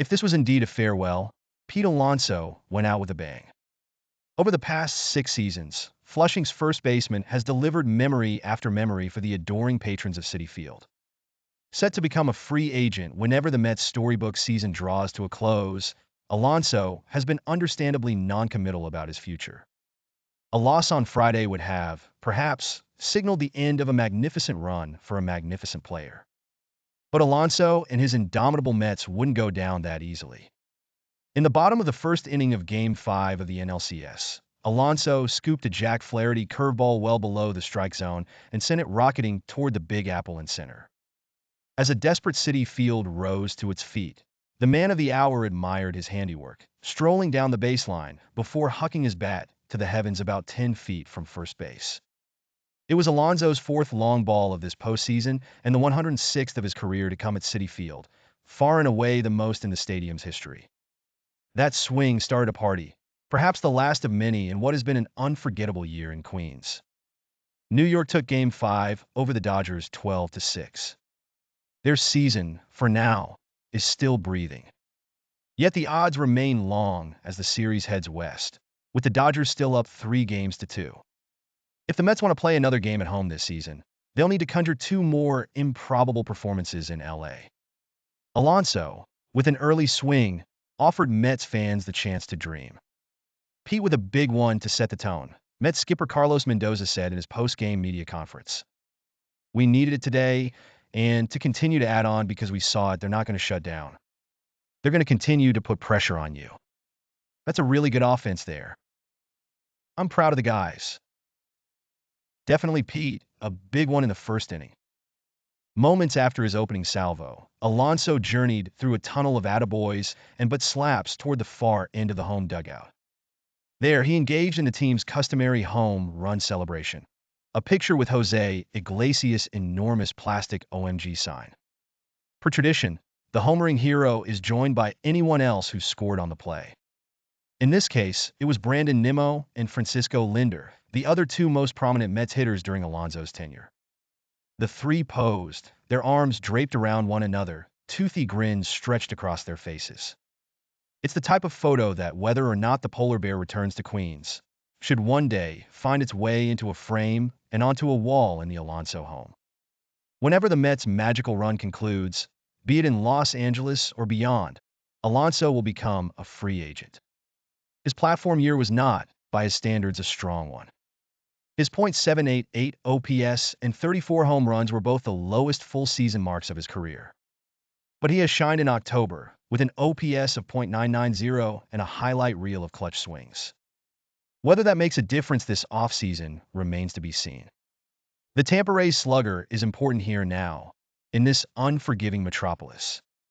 If this was indeed a farewell, Pete Alonso went out with a bang. Over the past 6 seasons, Flushing's first baseman has delivered memory after memory for the adoring patrons of Citi Field. Set to become a free agent whenever the Mets' storybook season draws to a close, Alonso has been understandably non-committal about his future. A loss on Friday would have, perhaps, signaled the end of a magnificent run for a magnificent player. But Alonso and his indomitable Mets wouldn't go down that easily. In the bottom of the first inning of Game 5 of the NLCS, Alonso scooped a Jack Flaherty curveball well below the strike zone and sent it rocketing toward the Big Apple in center. As a desperate Citi Field rose to its feet, the man of the hour admired his handiwork, strolling down the baseline before hucking his bat to the heavens about 10 feet from first base. It was Alonso's fourth long ball of this postseason and the 106th of his career to come at Citi Field, far and away the most in the stadium's history. That swing started a party, perhaps the last of many in what has been an unforgettable year in Queens. New York took Game 5 over the Dodgers 12-6. Their season, for now, is still breathing. Yet the odds remain long as the series heads west, with the Dodgers still up 3-2. If the Mets want to play another game at home this season, they'll need to conjure two more improbable performances in LA. Alonso, with an early swing, offered Mets fans the chance to dream. Pete with a big one to set the tone, Mets skipper Carlos Mendoza said in his post-game media conference. "We needed it today, and to continue to add on because we saw it, they're not going to shut down. They're going to continue to put pressure on you. That's a really good offense there. I'm proud of the guys." Definitely Pete, a big one in the first inning. Moments after his opening salvo, Alonso journeyed through a tunnel of attaboys and but slaps toward the far end of the home dugout. There, he engaged in the team's customary home run celebration, a picture with Jose Iglesias' enormous plastic OMG sign. Per tradition, the homering hero is joined by anyone else who scored on the play. In this case, it was Brandon Nimmo and Francisco Lindor, the other two most prominent Mets hitters during Alonso's tenure. The three posed, their arms draped around one another, toothy grins stretched across their faces. It's the type of photo that, whether or not the polar bear returns to Queens, should one day find its way into a frame and onto a wall in the Alonso home. Whenever the Mets' magical run concludes, be it in Los Angeles or beyond, Alonso will become a free agent. His platform year was not, by his standards, a strong one. His .788 OPS and 34 home runs were both the lowest full-season marks of his career. But he has shined in October, with an OPS of .990 and a highlight reel of clutch swings. Whether that makes a difference this offseason remains to be seen. The Tampa Rays slugger is important here now, in this unforgiving metropolis.